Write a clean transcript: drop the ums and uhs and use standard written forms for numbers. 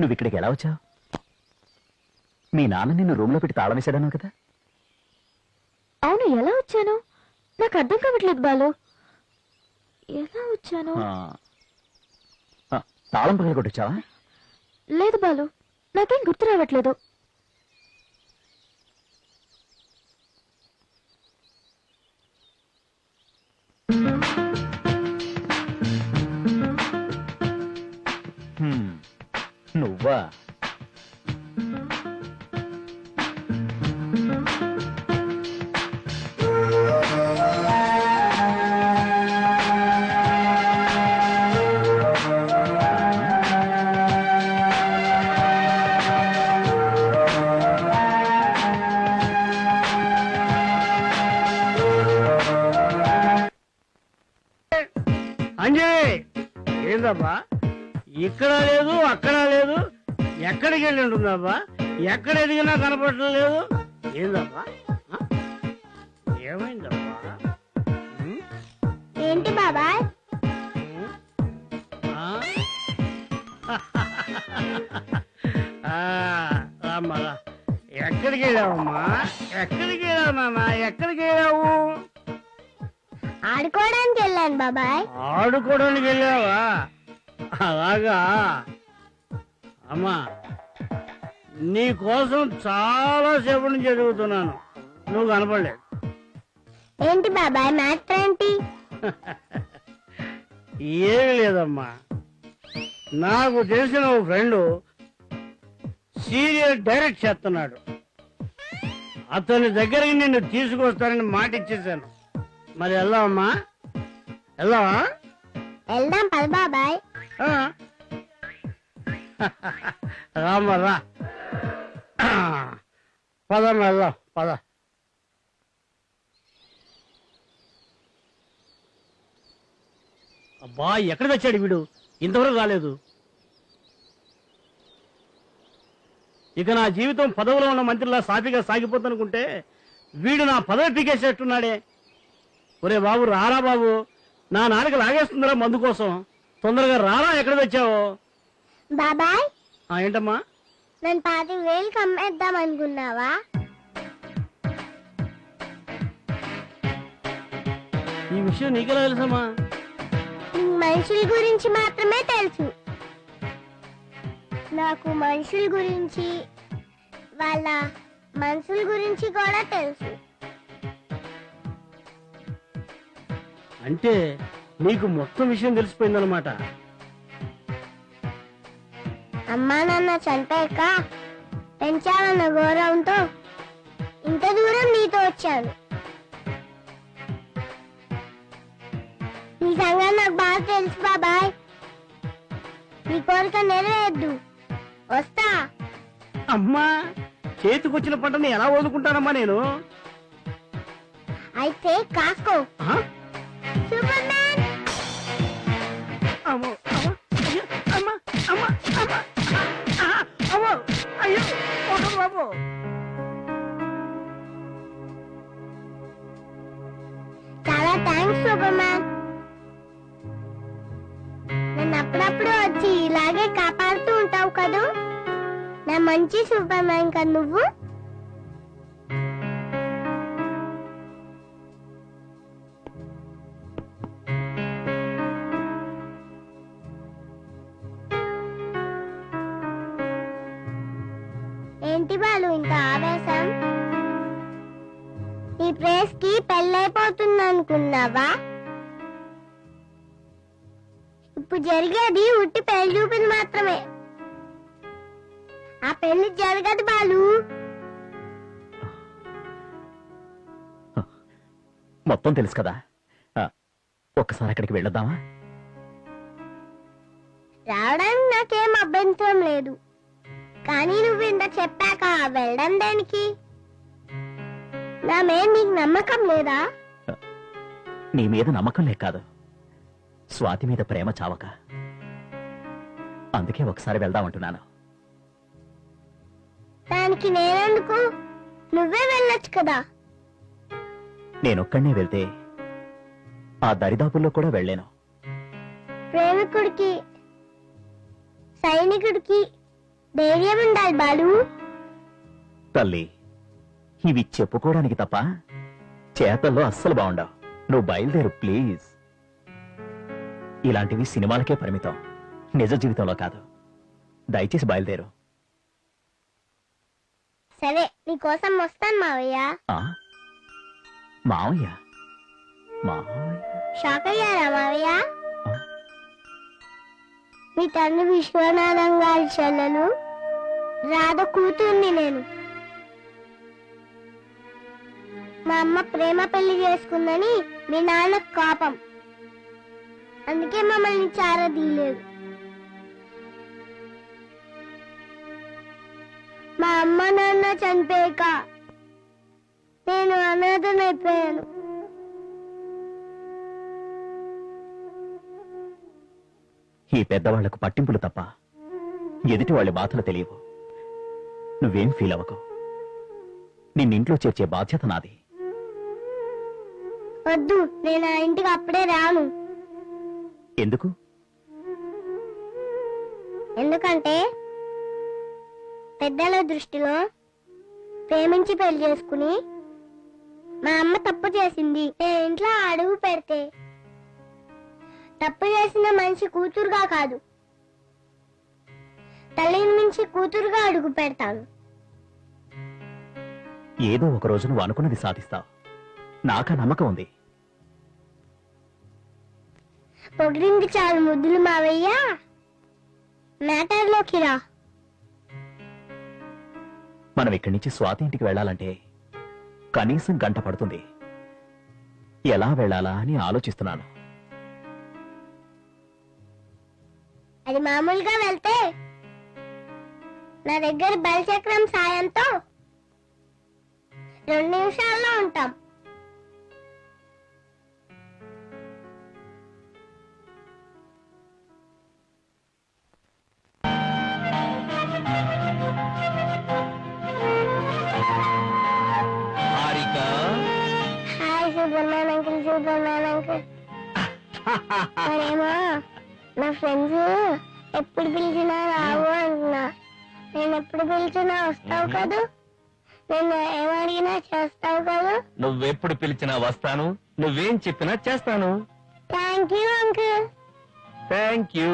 నువ్వు ఇక్కడికి ఎలా వచ్చావు? మీ నాన్న నిన్ను రూమ్ లో పెట్టి తాళం వేసాడను కదా? అవును, ఎలా వచ్చాను నాకు అర్థం కావట్లేదు బాలు. ఎలా వచ్చాను? తాళం పగల కొట్టొచ్చావా? లేదు బాలు, నాకేం గుర్తు రావట్లేదు. నువ్వా? అంజయ్, ఏందబ్బా ఇక్కడ లేదు అక్కడ లేదు, ఎక్కడికి వెళ్ళి ఉంటుందబ్బా? ఎక్కడ ఎదిగినా కనపడటం లేదు. ఏందబ్బా ఏమైందబ్బా? ఏంటి బాబాయ్? రామ్మా, ఎక్కడికి వెళ్ళావమ్మా? ఎక్కడికి వెళ్ళావు నాన్న? ఎక్కడికి వెళ్ళావు? ఆడుకోవడానికి వెళ్ళాను బాబాయ్. ఆడుకోవడానికి వెళ్ళావా? అలాగా అమ్మా, నీ కోసం చాలా సేపు నుంచి ఎదుగుతున్నాను, నువ్వు కనపడలేదు. ఏంటి బాబాయ్ మ్యాటర్ ఏంటి? ఏమి లేదమ్మా, నాకు తెలిసిన ఒక ఫ్రెండ్ సీరియల్ డైరెక్ట్ చేస్తున్నాడు. అతని దగ్గరికి నిన్ను తీసుకొస్తానని మాట ఇచ్చేసాను. మరి వెళ్దామమ్మా? వెళ్దామా? వెళ్దాం పద బాబాయ్. రామ్మా రా, పదమ్మా వెళ్దాం, పద. అబ్బా, ఎక్కడ తెచ్చాడు వీడు? ఇంతవరకు రాలేదు. ఇక నా జీవితం పదవిలో ఉన్న మంత్రిలా సాఫీగా సాగిపోతానుకుంటే వీడు నా పదవి పీకేసేట్టున్నాడే. ఒరే బాబు, రారా బాబు, నా నాలుక లాగేస్తుందిరా మందు కోసం. తొందరగా రారా, ఎక్కడ తెచ్చావు? బాబాయ్ ఏంటమ్మా? నేను 10,000 కమ్మేద్దాం అనుకున్నావా? ఈ విషయం నీకెలా తెలుసమ్మా? మనుషుల గురించి మాత్రమే తెలుసు. నాకు మనుషుల గురించి, వాళ్ళ మనుషుల గురించి కూడా తెలుసు. అంటే నీకు మొత్తం విషయం తెలిసిపోయిందనమాట. అమ్మా నాన్న చనిపోయాక పెంచాలన్న గౌరవంతో ఇంత దూరం నీతో వచ్చాను. నీ సంగతి నాకు బాగా తెలుసు బాబాయ్. నీ కోరిక నెరవేర్దు. వస్తా. అమ్మా, చేతికొచ్చిన పంటని ఎలా వదులుకుంటానమ్మా నేను? అయితే కాసుకో. Super man. అమ్మో, అయ్యో, అమ్మా, అమ్మా, అమ్మా, అమ్మో, అయ్యో, బాబు. చాలా థ్యాంక్స్ సూపర్ మ్యాన్. నన్ను అప్పుడప్పుడు వచ్చి ఇలాగే కాపాడుతూ ఉంటావు కదూ. నా మంచి సూపర్ మ్యాన్ కదా నువ్వు. ఏంటి బాలు ఇంత ఆవేశం? ఈ ప్రేస్ కి పెళ్ళైపోతుంది అనుకున్నావా? ఇప్పుడు జరిగేది ఉట్టి పెళ్లి చూపింది మాత్రమే. ఆ పెళ్లి జరగదు బాలు. మొత్తం తెలుసు కదా, ఒక్కసారి అక్కడికి వెళ్ళొద్దామా? రావడానికి నాకేం అభ్యంతరం లేదు, కానీ నువ్వు ఇంత చెప్పాక వెళ్ళడం దేనికి? నా మీద నీకు నమ్మకం లేదా? నీ మీద నమ్మకం లేక కాదు, స్వాతి మీద ప్రేమ చావక. అందుకే ఒకసారి వెళ్దామంటున్నాను. దానికి నేనెందుకు? నువ్వే వెళ్ళొచ్చు కదా. నేనొక్కడే వెళ్తే ఆ దరిదాపుల్లో కూడా వెళ్ళాను. ప్రేమికుడికి, సైనికుడికి ధైర్యం ఉండాలి బాలు. తల్లి, ఇవి చెప్పుకోవడానికి తప్ప చేతల్లో అస్సలు బాగుండవు. నువ్వు బయలుదేరు ప్లీజ్. ఇలాంటివి సినిమాలకే పరిమితం, నిజ జీవితంలో కాదు. దయచేసి బయలుదేరు. సరే, నీకోసం వస్తాను మావయ్య. ఆ? మావయ్య? మావయ్య? షాక్ అయ్యారా మావయ్య? ఆ? మీ తండ్రి విశ్వనాథం గారి చెల్లెలు రాధ కూతుర్ని నేను. మా అమ్మ ప్రేమ పెళ్లి చేసుకుందని మీ నాన్న కోపం, అందుకే మమ్మల్ని చారదీయలేదు. మా అమ్మ నాన్న చనిపోయాక నేను అనాథనైపోయాను. ఈ పెద్దవాళ్లకు పట్టింపులు తప్ప ఎదుటి వాళ్ళ బాధలు తెలియవు. నువ్వేం ఫీల్ అవ్వకు. నిన్నింట్లో చేర్చే బాధ్యత నాది. వద్దు, నేను ఆ ఇంటికి అప్పుడే రాను. ఎందుకు? ఎందుకంటే పెద్దల దృష్టిలో ప్రేమించి పెళ్లి చేసుకుని మా అమ్మ తప్పు చేసింది. నేను ఇంట్లో అడుగు పెడితే తప్పు చేసిన మనిషి కూతురుగా కాదు, తల్లిని మించి కూతురుగా అడుగు పెడతాను. ఏదో ఒక రోజు నువ్వు అనుకున్నది సాధిస్తావు. నాకా నమ్మకం ఉంది. పొగిడింది చాలు ముద్దులు మావయ్య, మ్యాటర్లోకి రా. మనం ఇక్కడి నుంచి స్వాతి ఇంటికి వెళ్ళాలంటే కనీసం గంట పడుతుంది. ఎలా వెళ్ళాలా అని ఆలోచిస్తున్నాను. అది మామూలుగా వెళ్తే నా దగ్గర బలచక్రం సాయంతో 2 నిమిషాల్లో ఉంటాం. Hi Superman uncle, Superman uncle. మరేమో నా ఫ్రెండ్స్ ఎప్పుడు పిలిచినా రావు అంటున్నా. నేను ఎప్పుడు పిలిచినా వస్తావు కదూ? నేను ఏమడిగినా చేస్తావు కదూ? నువ్వెప్పుడు పిలిచినా వస్తాను, నువ్వేం చెప్పినా చేస్తాను. Thank you uncle. Thank you.